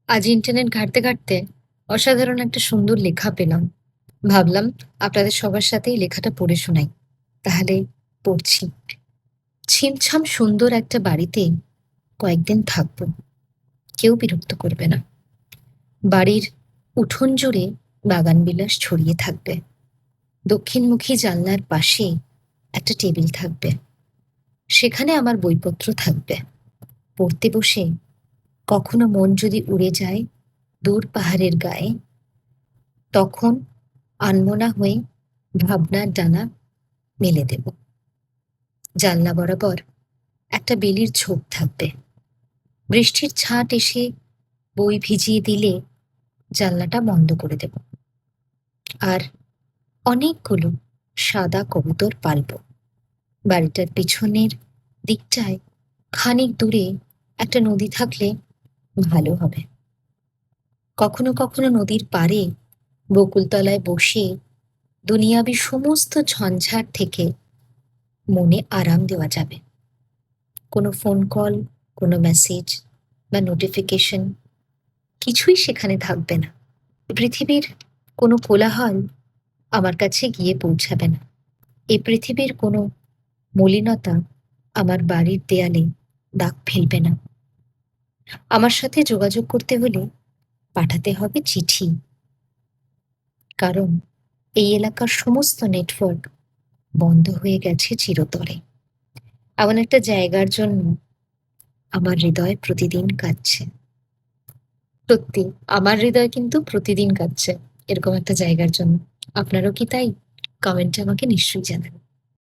আজ ইন্টারনেট ঘাঁটতে ঘাঁটতে অসাধারণ একটা সুন্দর লেখা পেলাম। ভাবলাম আপনাদের সবার সাথে এই লেখাটা পড়ে শোনাই। তাহলে পড়ছি। ছিমছাম সুন্দর একটা বাড়িতে কয়েকদিন থাকবো। কেউ বিরক্ত করবে না। বাড়ির উঠোন জুড়ে বাগানবিলাস ছড়িয়ে থাকবে। দক্ষিণমুখী জানলার পাশে একটা টেবিল থাকবে। সেখানে আমার বইপত্র থাকবে। পড়তে বসে কখনো মন যদি উড়ে যায় দূর পাহাড়ের গায়ে, তখন আনমনা হয়ে ভাবনার ডানা মেলে দেব। জানলা বরাবর একটা বেলির ঝোপ থাকবে। বৃষ্টির ছাট এসে বই ভিজিয়ে দিলে জানলাটা বন্ধ করে দেব। আর অনেকগুলো সাদা কবুতর পালব। বাড়িটার পিছনের দিকটায় খানিক দূরে একটা নদী থাকলে ভালো হবে। কখনো কখনো নদীর পাড়ে বকুলতলায় বসে দুনিয়াবি সমস্ত ঝঞ্ঝাট থেকে মনে আরাম দেওয়া যাবে। কোনো ফোন কল, কোনো মেসেজ বা নোটিফিকেশন কিছুই সেখানে থাকবে না। পৃথিবীর কোনো কোলাহল আমার কাছে গিয়ে পৌঁছাবে না। এই পৃথিবীর কোনো মলিনতা আমার বাড়ির দেয়ালে দাগ ফেলবে না। আমার সাথে যোগাযোগ করতে হলে পাঠাতে হবে চিঠি। কারণ এই এলাকার সমস্ত নেটওয়ার্ক বন্ধ হয়ে গেছে চিরতরে। এমন একটা জায়গার জন্য আমার হৃদয় প্রতিদিন কাঁদছে। সত্যি আমার হৃদয় কিন্তু প্রতিদিন কাঁদছে এরকম একটা জায়গার জন্য। আপনারও কি তাই? কমেন্টে আমাকে নিশ্চয়ই জানান।